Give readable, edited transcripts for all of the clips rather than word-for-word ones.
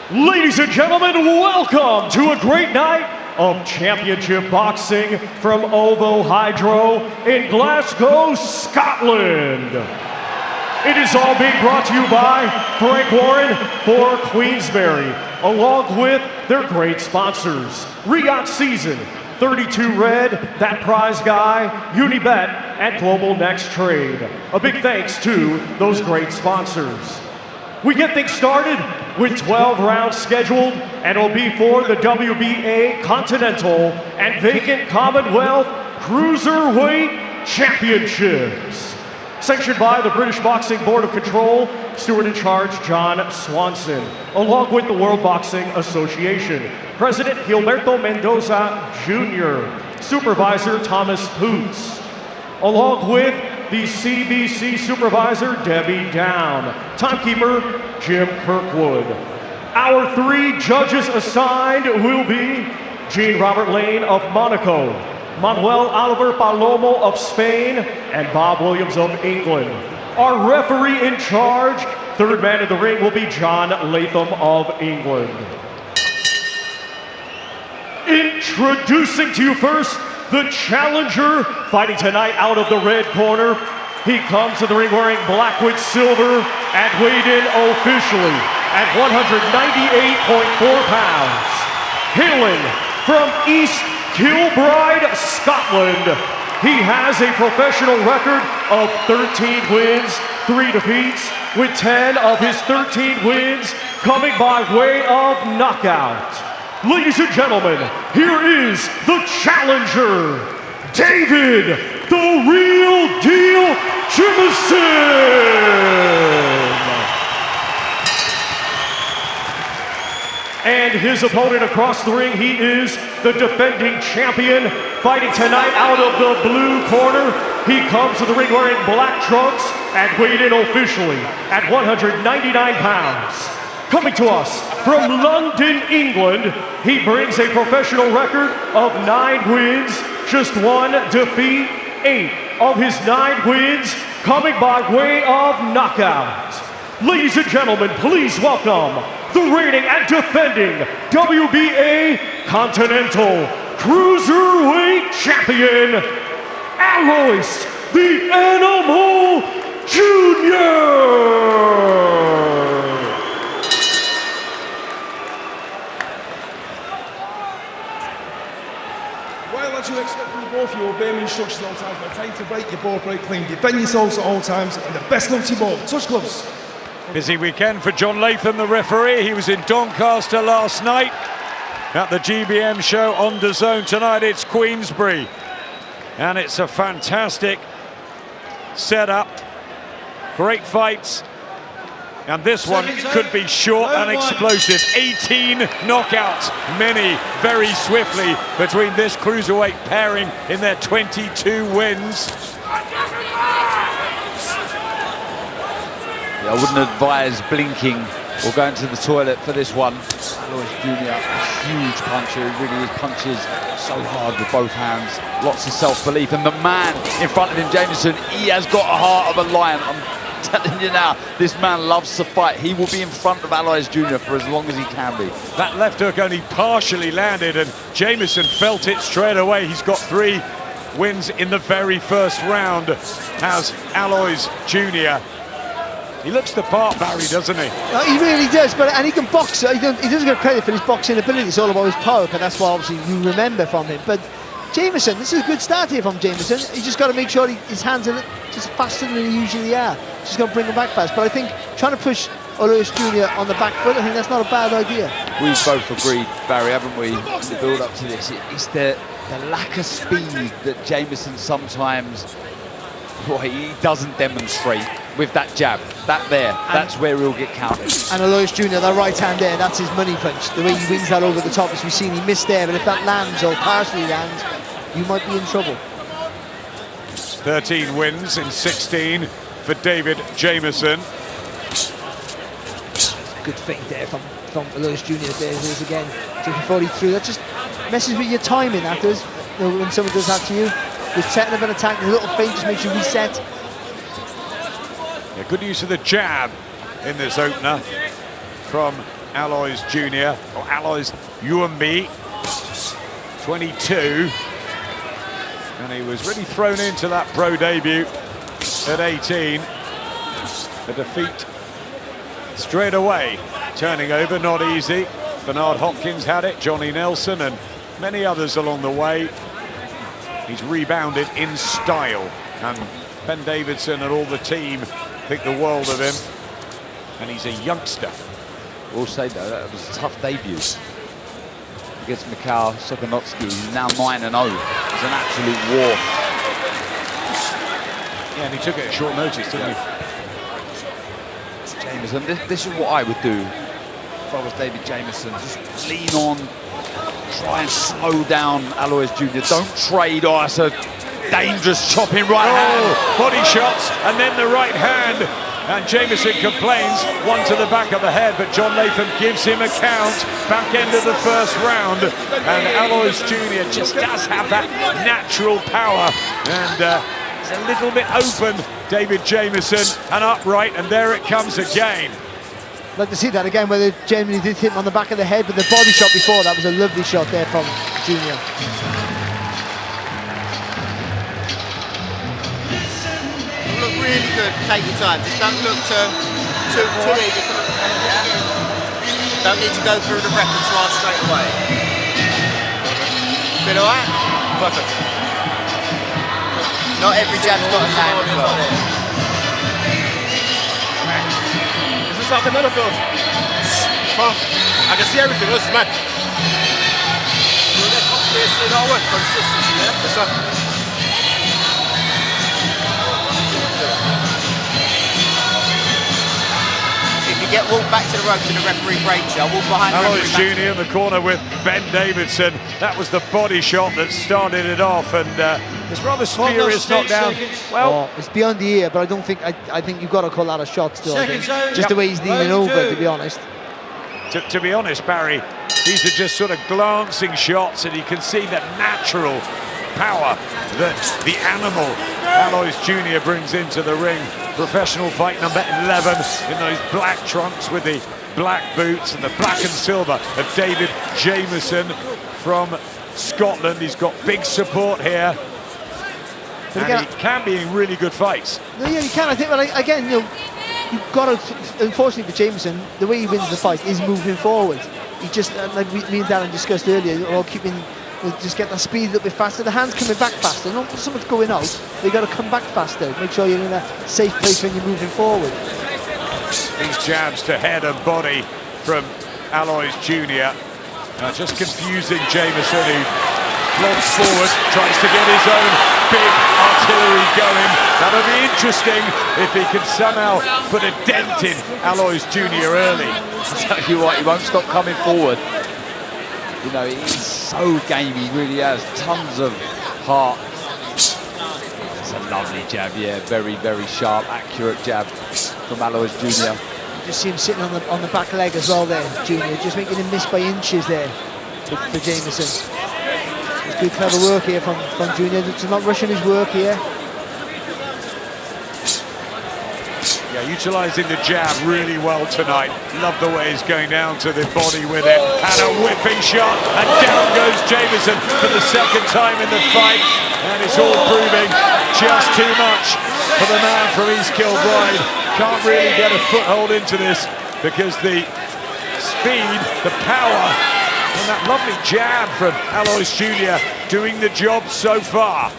Ladies and gentlemen, welcome to a great night of championship boxing from Ovo Hydro in Glasgow, Scotland. It is all being brought to you by Frank Warren for Queensberry, along with their great sponsors, Regot Season, 32 Red, That Prize Guy, Unibet, and Global Next Trade. A big thanks to those great sponsors. We get things started with 12 rounds scheduled, and it'll be for the WBA Continental and Vacant Commonwealth Cruiserweight Championships. Sanctioned by the British Boxing Board of Control, Steward in Charge John Swanson, along with the World Boxing Association, President Gilberto Mendoza Jr., Supervisor Thomas Poots, along with the CBC Supervisor Debbie Down, Timekeeper Jim Kirkwood. Our three judges assigned will be Jean Robert Lane of Monaco, Manuel Oliver Palomo of Spain, and Bob Williams of England. Our referee in charge, third man in the ring, will be John Latham of England. Introducing to you first, the challenger fighting tonight out of the red corner. He comes to the ring wearing black with silver and weighed in officially at 198.4 pounds. Hailing from East Kilbride, Scotland, he has a professional record of 13 wins, 3 defeats, with 10 of his 13 wins coming by way of knockout. Ladies and gentlemen, here is the challenger, David, the Real Deal Jamieson. And his opponent across the ring, he is the defending champion, fighting tonight out of the blue corner. He comes to the ring wearing black trunks and weighed in officially at 199 pounds. Coming to us from London, England, he brings a professional record of 9 wins, just 1 defeat, 8 of his 9 wins coming by way of knockout. Ladies and gentlemen, please welcome the reigning and defending WBA Continental Cruiserweight Champion, Aloys, the Animal Jr. What you expect from both of you, obey my instructions at all times, but time to break your both break clean. Defend yourselves at all times, and the best luck to you both. Touch gloves. Busy weekend for John Latham, the referee. He was in Doncaster last night at the GBM show on DAZN. Tonight it's Queensberry, and it's a fantastic setup. Great fights. And this one could be short and explosive. 18 knockouts, many very swiftly between this cruiserweight pairing in their 22 wins. Yeah, I wouldn't advise blinking or going to the toilet for this one. Aloys Jr., a huge puncher, he really is, punches so hard with both hands. Lots of self-belief, and the man in front of him, Jamieson, he has got a heart of a lion. I'm telling you now, this man loves to fight. He will be in front of Aloys Jr. for as long as he can be. That left hook only partially landed, and Jamieson felt it straight away. He's got 3 wins in the very first round, has Aloys Jr. He looks the part, Barry, doesn't he? He really does, and he can box. He doesn't get credit for his boxing ability. It's all about his power, and that's what obviously you remember from him. But Jamieson, this is a good start here from Jamieson. He's just got to make sure his hands are just faster than they usually are. Just going to bring him back fast. But I think trying to push Aloys Jr. on the back foot, I think that's not a bad idea. We've both agreed, Barry, haven't we, in the build-up to this? It's the lack of speed that Jamieson sometimes, he doesn't demonstrate with that jab. That's where he'll get counted. And Aloys Jr., that right hand there, that's his money punch. The way he wings that over the top, as we've seen, he missed there. But if that lands or partially lands, you might be in trouble. 13 wins in 16 for David Jamieson. Good feint there from Aloys Jr. There it is again, taking 43. That just messes with your timing afterwards. When someone does that to you, with setting up an attack, a little feint just makes you reset. Yeah, good use of the jab in this opener from Aloys Jr. or Aloys, you and me, 22. And he was really thrown into that pro debut at 18. The defeat straight away, turning over, not easy. Bernard Hopkins had it, Johnny Nelson and many others along the way. He's rebounded in style, and Ben Davidson and all the team think the world of him. And he's a youngster. We'll say though, that was a tough debut against Mikhail Sokonotsky. He's now 9-0. It's an absolute war. Yeah, and he took it at short notice, didn't he? Jamieson, this is what I would do if I was David Jamieson. Just lean on, try and slow down Aloys Jr. Don't trade. Oh, it's a dangerous chopping right hand. Body shots, and then the right hand. And Jamieson complains, one to the back of the head, but John Latham gives him a count, back end of the first round. And Aloys Jr. just does have that natural power. And it's a little bit open, David Jamieson, and upright, and there it comes again. I'd like to see that again, whether Jamie did hit him on the back of the head, but the body shot before, that was a lovely shot there from Junior. Look really good, take your time, just don't look too eager. Don't need to go through the repertoire straight away. Feel alright? Perfect. Not every jab's got a hand as well. Is this like another film? I can see everything, this is mad. Consistency, yeah? Yes, sir. Get walked back to the ropes and the referee breaks you. I'll walk behind the Aloys referee. Jr. in the corner with Ben Davidson. That was the body shot that started it off, and it's rather spurious knockdown. Well, it's beyond the ear, but I don't think I think you've got to call that a shot still. I think. Just the way he's leaning over, to be honest. To be honest, Barry, these are just sort of glancing shots, and you can see the natural power that the animal Aloys Jr. brings into the ring. Professional fight number 11 in those black trunks with the black boots and the black and silver of David Jamieson from Scotland. He's got big support here. But again, he can be in really good fights. No, yeah, you can. I think, but again, you know, you've got to, unfortunately for Jamieson, the way he wins the fight is moving forward. He just, like me and Darren discussed earlier, all keeping, just get that speed a little bit faster. The hand's coming back faster, not so much going out. You've got to come back faster. Make sure you're in a safe place when you're moving forward. These jabs to head and body from Aloys Jr. Just confusing Jamieson, who plods forward, tries to get his own big artillery going. That'll be interesting if he can somehow put a dent in Aloys Jr. early. I'll tell you what, he won't stop coming forward. You know, he's so game, he really has tons of heart. It's a lovely jab, yeah, very, very sharp, accurate jab from Aloys Jr. You just see him sitting on the back leg as well there, Junior, just making him miss by inches there for Jamieson. It's good, clever work here from Junior, just not rushing his work here. Yeah, utilising the jab really well tonight. Love the way he's going down to the body with it. And a whipping shot, and down goes Jamieson for the second time in the fight. And it's all proving just too much for the man from East Kilbride. Can't really get a foothold into this because the speed, the power, and that lovely jab from Aloys Jr. doing the job so far.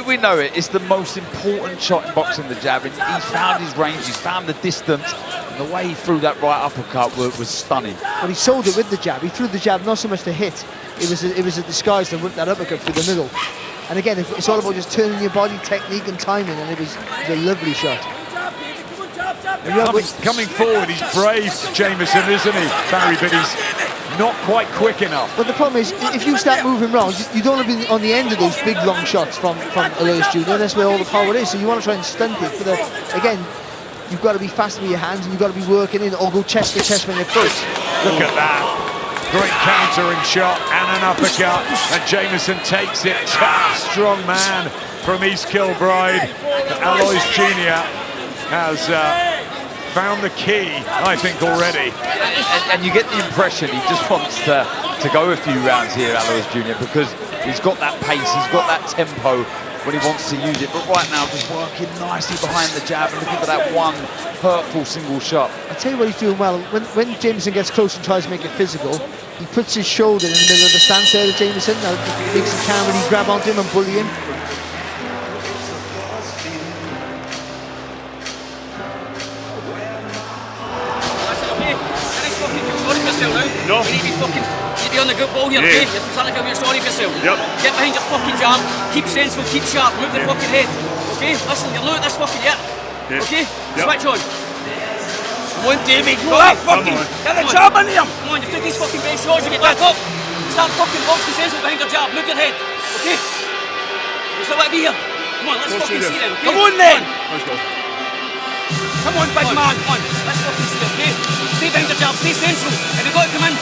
We know it. It's the most important shot in boxing, the jab. And he's found his range, he's found the distance. And the way he threw that right uppercut was stunning. Well, he sold it with the jab. He threw the jab not so much to hit. It was a disguise to whip that uppercut through the middle. And again, it's all about just turning your body, technique and timing. And it was a lovely shot. Coming forward, he's brave, Jamieson, isn't he, Barry? But he's not quite quick enough. But the problem is, if you start moving round, you don't want to be on the end of those big long shots from Aloys Jr. That's where all the power is. So you want to try and stunt it. But again, you've got to be fast with your hands and you've got to be working in or go chest to chest when you're first. Look at that. Great countering shot and an uppercut. And Jamieson takes it. Tough, strong man from East Kilbride. Aloys Jr. has found the key, I think, already. And you get the impression he just wants to go a few rounds here, Aloys Jr., because he's got that pace, he's got that tempo when he wants to use it. But right now, just working nicely behind the jab and looking for that one hurtful single shot. I tell you what he's doing well. When Jamieson gets close and tries to make it physical, he puts his shoulder in the middle of the stance there to Jamieson. Now it makes he can't really grab onto him and bully him. No. You need to be on the good ball here, okay? You're starting to feel sorry for yourself. Yep. Get behind your fucking jab, keep sensible, keep sharp, move the fucking head. Okay? Listen, you're not at this fucking yet. Okay? Switch on. Come on, David, go on, fucking. Get the jab in there. Come on, you took these fucking base shots, you get back up. Start fucking boxing sensible behind your jab, move your head. Okay? You still want to be here? Come on, let's fucking see them, okay? Come on then! Let's go. Come on, big man. Come on, let's fucking see them, okay? Stay behind the jab, stay sensible. If you've got to come in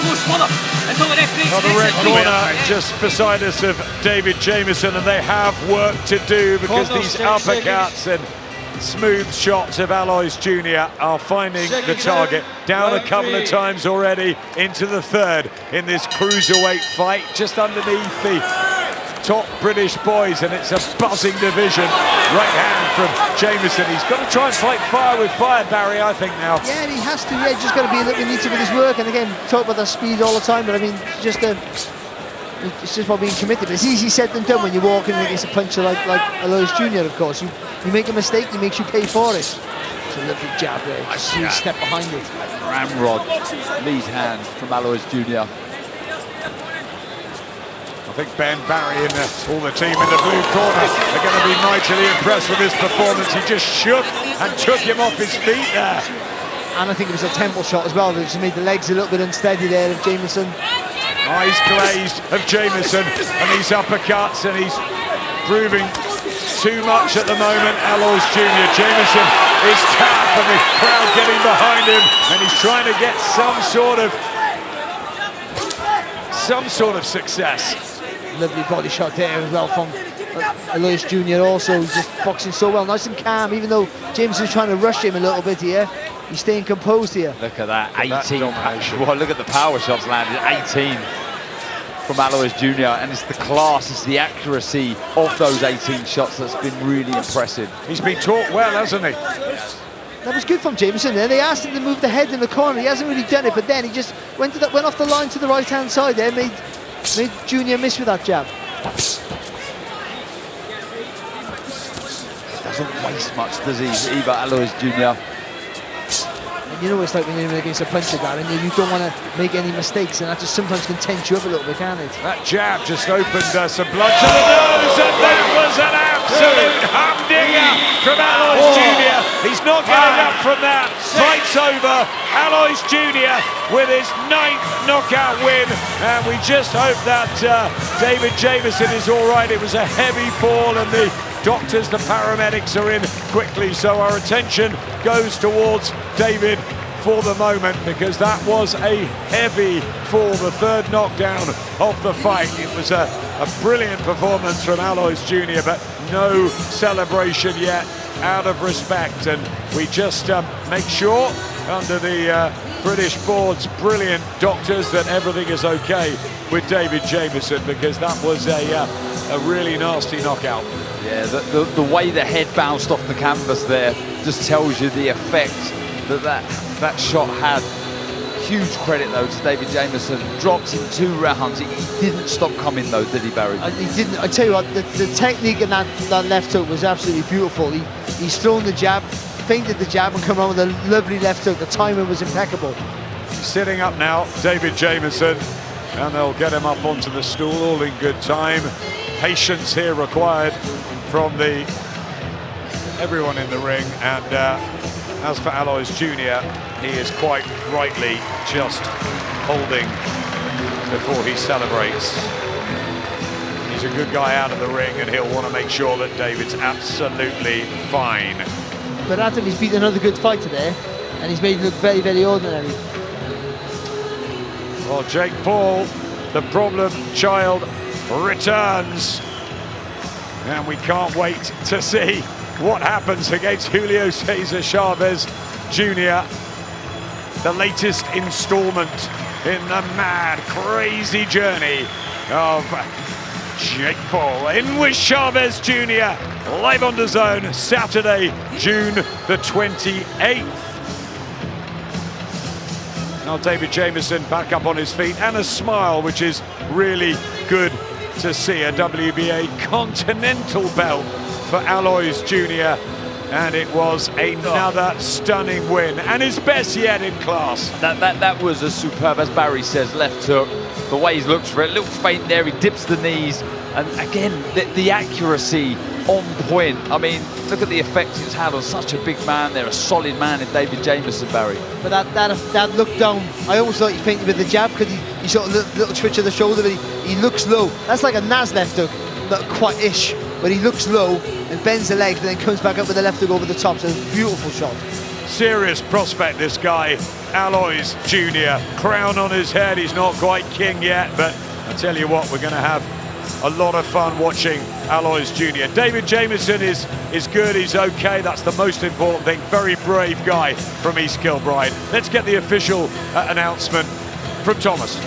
close, smother until the referee On the red corner, just beside us of David Jamieson, and they have work to do because these uppercuts and smooth shots of Aloys Jr. are finding the target. Down a couple of times already into the third in this cruiserweight fight, just underneath the top British boys, and it's a buzzing division. Right hand from Jamieson. He's got to try and fight fire with fire, Barry, I think now. Yeah, he has to. Yeah, he's just got to be a little bit neater with his work. And again, talk about the speed all the time, but I mean, just it's just about being committed. But it's easy said than done when you're walking against a puncher like Aloys Jr. Of course, you make a mistake, he makes you pay for it. It's a lovely jab there. Just see step behind it. Ramrod, lead hand from Aloys Jr. I think Ben, Barry and all the team in the blue corner are going to be mightily impressed with his performance. He just shook and took him off his feet there. And I think it was a temple shot as well. It just made the legs a little bit unsteady there of Jamieson. Eyes glazed of Jamieson, and these uppercuts, and he's proving too much at the moment. Aloys Jr. Jamieson is tough, and the crowd getting behind him, and he's trying to get some sort of success. Lovely body shot there as well from Aloys Jr. also, just boxing so well, nice and calm, even though James is trying to rush him a little bit here. He's staying composed here. Look at that, 18. Well, look at the power shots landed, 18 from Aloys Jr. And it's the class, it's the accuracy of those 18 shots that's been really impressive. He's been taught well, hasn't he? That was good from Jamieson there. They asked him to move the head in the corner. He hasn't really done it, but then he just went off the line to the right-hand side there, made Junior miss with that jab. Doesn't waste much, does he, either Aloys Jr.? And you know what it's like when you're against a puncher, Darren, you don't want to make any mistakes, and that just sometimes can tense you up a little bit, can't it? That jab just opened some blood to the nose, and that was an absolute humdinger from Aloys Jr. He's not getting up from that. Fight's over. Aloys Jr. with his 9th knockout win, and we just hope that David Jamieson is all right. It was a heavy fall, and the doctors, the paramedics are in quickly, so our attention goes towards David for the moment, because that was a heavy fall, the third knockdown of the fight. It was a brilliant performance from Aloys Jr., but no celebration yet, out of respect, and we just make sure under the British board's brilliant doctors that everything is okay with David Jamieson, because that was a really nasty knockout. Yeah, the way the head bounced off the canvas there just tells you the effect that shot had. Huge credit though to David Jamieson. Dropped in 2 rounds. He didn't stop coming though, did he, Barry? He didn't. I tell you what, the technique in that left hook was absolutely beautiful. He's thrown the jab, feinted the jab, and come on with a lovely left hook. The timing was impeccable. Sitting up now, David Jamieson, and they'll get him up onto the stool, all in good time. Patience here required from everyone in the ring, and as for Aloys Jr., he is quite rightly just holding before he celebrates. He's a good guy out of the ring, and he'll want to make sure that David's absolutely fine. But Adam, he's beaten another good fighter there, and he's made it look very, very ordinary. Well, Jake Paul, the problem child, returns, and we can't wait to see what happens against Julio Cesar Chavez Jr., the latest installment in the mad, crazy journey of Jake Paul. In with Chavez Jr., live on DAZN, Saturday, June the 28th. Now David Jamieson back up on his feet and a smile, which is really good to see. A WBA Continental belt for Aloys Jr., and it was another stunning win, and his best yet in class. That was a superb, as Barry says, left hook. The way he looks for it, looks faint there, he dips the knees, and again, the accuracy on point. I mean, look at the effect it's had on such a big man there, a solid man in David Jamieson, Barry. But that look down, I almost thought he fainted with the jab, because he sort of little twitch of the shoulder, but he looks low. That's like a Nas left hook, not quite ish, but he looks low and bends the legs and then comes back up with the left hook over the top. So it's a beautiful shot. Serious prospect, this guy, Aloys Jr. Crown on his head, he's not quite king yet, but I tell you what, we're going to have a lot of fun watching Aloys Jr. David Jamieson is good, he's okay, that's the most important thing. Very brave guy from East Kilbride. Let's get the official announcement from Thomas.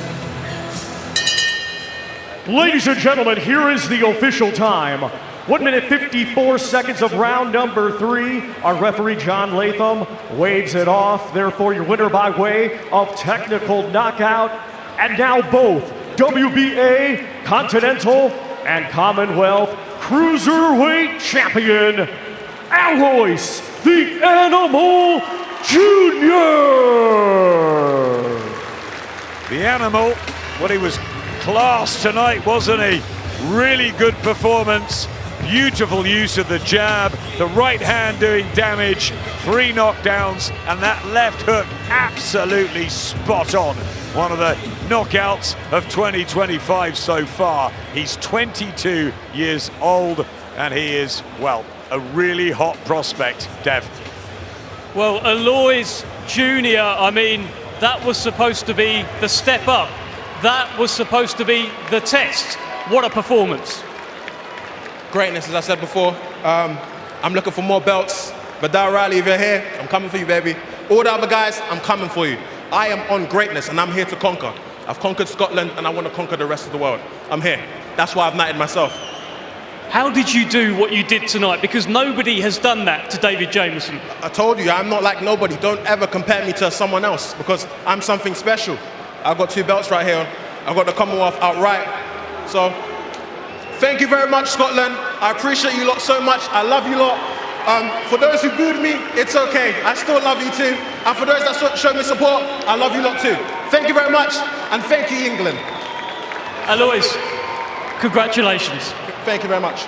Ladies and gentlemen, here is the official time. 1 minute 54 seconds of round number 3. Our referee John Latham waves it off. Therefore, your winner by way of technical knockout. And now both WBA, Continental, and Commonwealth Cruiserweight Champion, Aloys the Animal Jr. The Animal, well, he was class tonight, wasn't he? Really good performance. Beautiful use of the jab, the right hand doing damage, 3 knockdowns, and that left hook absolutely spot on. One of the knockouts of 2025 so far. He's 22 years old, and he is, well, a really hot prospect, Dev. Well, Aloys Jr., I mean, that was supposed to be the step up. That was supposed to be the test. What a performance. Greatness, as I said before. I'm looking for more belts. Vidal Riley, if you're here, I'm coming for you, baby. All the other guys, I'm coming for you. I am on greatness, and I'm here to conquer. I've conquered Scotland, and I want to conquer the rest of the world. I'm here. That's why I've knighted myself. How did you do what you did tonight? Because nobody has done that to David Jamieson. I told you, I'm not like nobody. Don't ever compare me to someone else, because I'm something special. I've got 2 belts right here. I've got the Commonwealth outright. So, thank you very much, Scotland. I appreciate you lot so much. I love you lot. For those who booed me, it's okay. I still love you too. And for those that showed me support, I love you lot too. Thank you very much, and thank you, England. Aloys, congratulations. Thank you very much.